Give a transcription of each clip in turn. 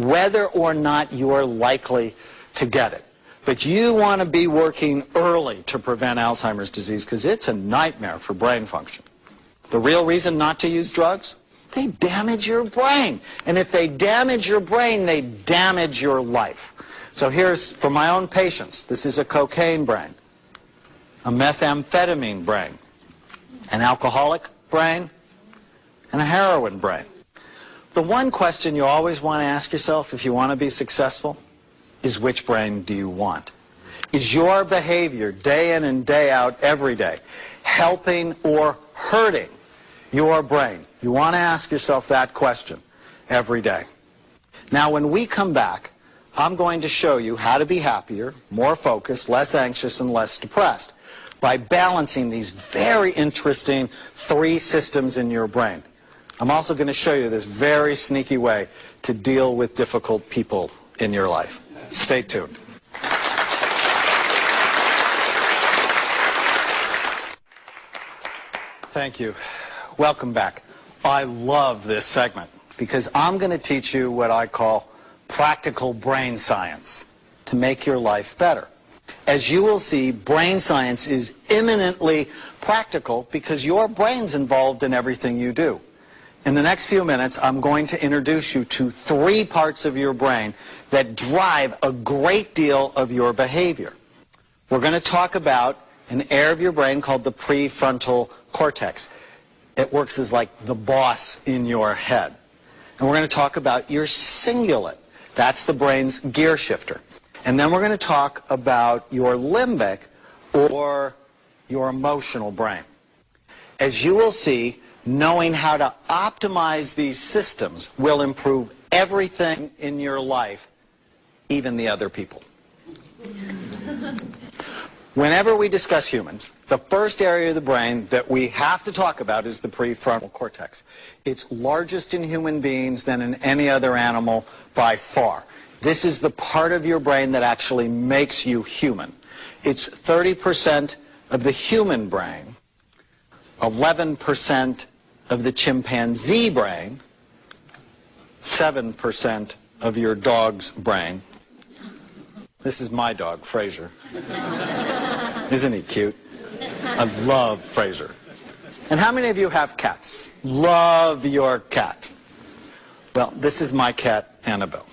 whether or not you're likely to get it. But you want to be working early to prevent Alzheimer's disease because it's a nightmare for brain function. The real reason not to use drugs? They damage your brain. And if they damage your brain, they damage your life. So here's, for my own patients, this is a cocaine brain, a methamphetamine brain, an alcoholic brain, and a heroin brain. The one question you always want to ask yourself if you want to be successful is, which brain do you want? Is your behavior day in and day out every day helping or hurting your brain? You want to ask yourself that question every day. Now, when we come back, I'm going to show you how to be happier, more focused, less anxious, and less depressed by balancing these very interesting 3 systems in your brain. I'm also going to show you this very sneaky way to deal with difficult people in your life. Stay tuned. Thank you. Welcome back. I love this segment because I'm going to teach you what I call practical brain science to make your life better. As you will see, brain science is eminently practical because your brain's involved in everything you do. In the next few minutes, I'm going to introduce you to 3 parts of your brain that drive a great deal of your behavior. We're going to talk about an area of your brain called the prefrontal cortex. It works as like the boss in your head. And we're going to talk about your cingulate. That's the brain's gear shifter. And then we're going to talk about your limbic, or your emotional brain. As you will see, knowing how to optimize these systems will improve everything in your life, even the other people. Whenever we discuss humans, the first area of the brain that we have to talk about is the prefrontal cortex. It's largest in human beings than in any other animal by far. This is the part of your brain that actually makes you human. It's 30% of the human brain, 11% of the chimpanzee brain, 7% of your dog's brain. This is my dog, Fraser. Isn't he cute? I love Fraser. And how many of you have cats? Love your cat. Well, this is my cat, Annabelle.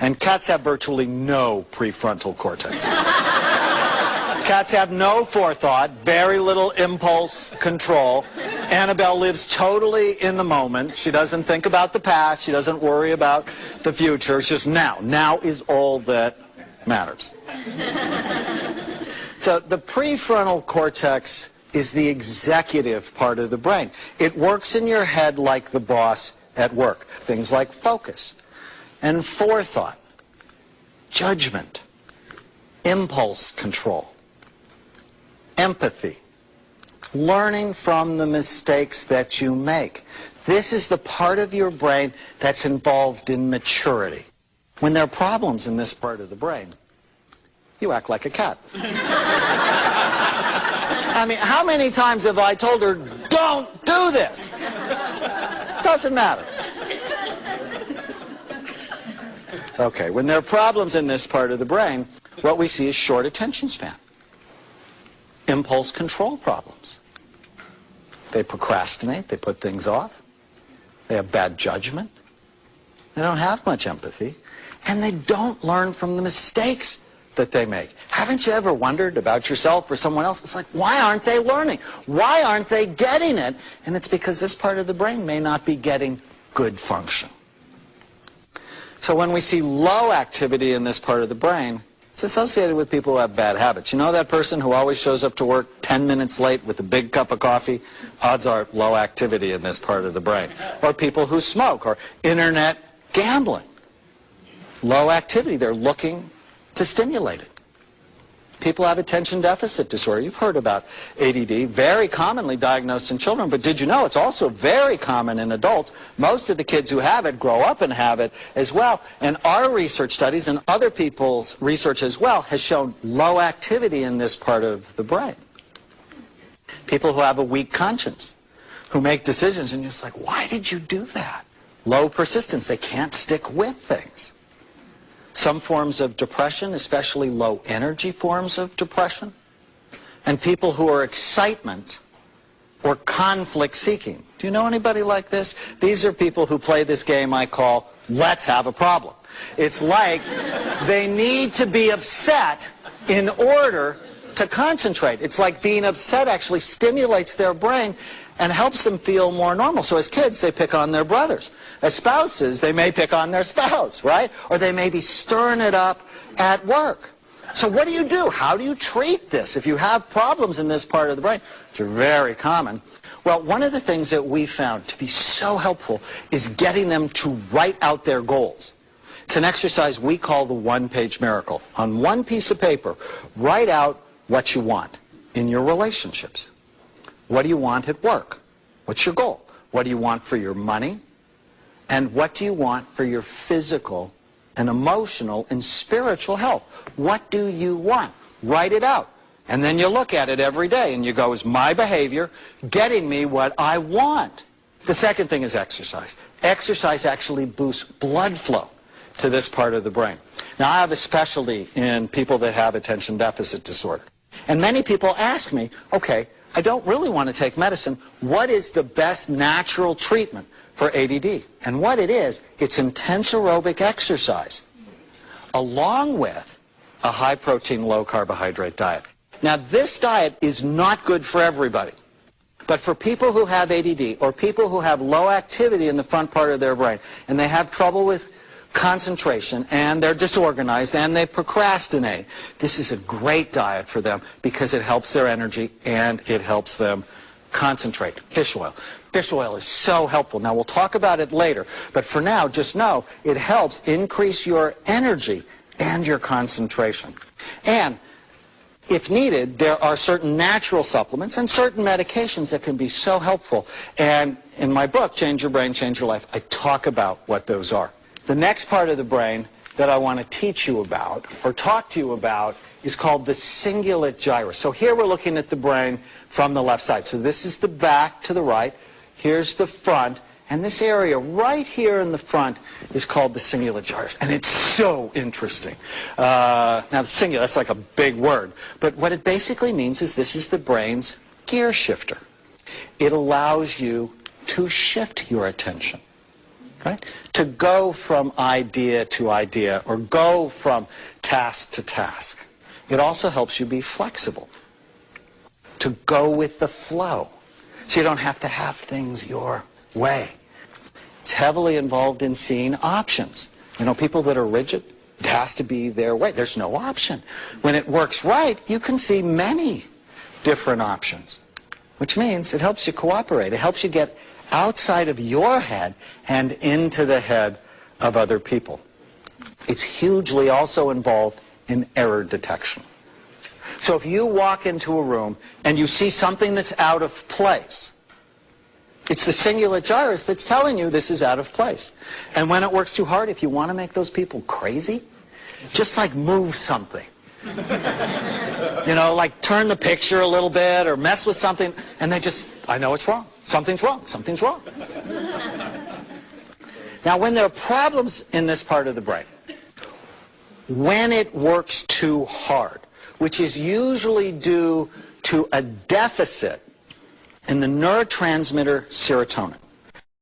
And cats have virtually no prefrontal cortex. Cats have no forethought, very little impulse control. Annabelle lives totally in the moment. She doesn't think about the past. She doesn't worry about the future. It's just now. Now is all that matters. So the prefrontal cortex is the executive part of the brain. It works in your head like the boss at work. Things like focus and forethought, judgment, impulse control, empathy, learning from the mistakes that you make. This is the part of your brain that's involved in maturity. When there are problems in this part of the brain, you act like a cat. I mean, how many times have I told her, don't do this? Doesn't matter. Okay, when there are problems in this part of the brain, what we see is short attention span, impulse control problems. They procrastinate, they put things off, they have bad judgment, they don't have much empathy, and they don't learn from the mistakes that they make. Haven't you ever wondered about yourself or someone else? It's like, why aren't they learning? Why aren't they getting it? And it's because this part of the brain may not be getting good function. So when we see low activity in this part of the brain, it's associated with people who have bad habits. You know that person who always shows up to work 10 minutes late with a big cup of coffee? Odds are low activity in this part of the brain. Or people who smoke, or internet gambling. Low activity. They're looking to stimulate it. People have attention deficit disorder. You've heard about ADD, very commonly diagnosed in children, but did you know it's also very common in adults? Most of the kids who have it grow up and have it as well. And our research studies and other people's research as well has shown low activity in this part of the brain. People who have a weak conscience, who make decisions and you're just like, why did you do that? low persistence. They can't stick with things. Some forms of depression, especially low energy forms of depression, and people who are excitement or conflict seeking. Do you know anybody like this? These are people who play this game I call let's have a problem. It's like they need to be upset in order to concentrate. It's like being upset actually stimulates their brain and helps them feel more normal. So as kids, they pick on their brothers. As spouses, they may pick on their spouse, right? Or they may be stirring it up at work. So what do you do? How do you treat this? If you have problems in this part of the brain, which are very common, well, one of the things that we found to be so helpful is getting them to write out their goals. It's an exercise we call the one-page miracle. On one piece of paper, write out what you want in your relationships. What do you want at work? What's your goal? What do you want for your money? And what do you want for your physical and emotional and spiritual health? What do you want? Write it out. And then you look at it every day and you go, is my behavior getting me what I want? The second thing is exercise. Exercise actually boosts blood flow to this part of the brain. Now, I have a specialty in people that have attention deficit disorder. And many people ask me, okay, I don't really want to take medicine. What is the best natural treatment for ADD? And what it is, it's intense aerobic exercise along with a high-protein, low-carbohydrate diet. Now, this diet is not good for everybody. But for people who have ADD or people who have low activity in the front part of their brain and they have trouble with concentration and they're disorganized and they procrastinate, this is a great diet for them because it helps their energy and it helps them concentrate. Fish oil. Fish oil is so helpful. Now, we'll talk about it later, but for now, just know it helps increase your energy and your concentration. And if needed, there are certain natural supplements and certain medications that can be so helpful. And in my book, Change Your Brain, Change Your Life, I talk about what those are. The next part of the brain that I want to teach you about, or talk to you about, is called the cingulate gyrus. So here we're looking at the brain from the left side. So this is the back to the right. Here's the front. And this area right here in the front is called the cingulate gyrus. And it's so interesting. Now, the cingulate, that's like a big word. But what it basically means is this is the brain's gear shifter. It allows you to shift your attention, right? To go from idea to idea or go from task to task. It also helps you be flexible, to go with the flow, so you don't have to have things your way. It's heavily involved in seeing options. You know, people that are rigid, it has to be their way. There's no option. When it works right, you can see many different options, which means it helps you cooperate. It helps you get outside of your head and into the head of other people. It's hugely also involved in error detection. So if you walk into a room and you see something that's out of place, it's the cingulate gyrus that's telling you this is out of place. And when it works too hard, if you want to make those people crazy, just like move something. You know, like turn the picture a little bit or mess with something, and they just, I know it's wrong. Something's wrong. Something's wrong. Now, when there are problems in this part of the brain, when it works too hard, which is usually due to a deficit in the neurotransmitter serotonin.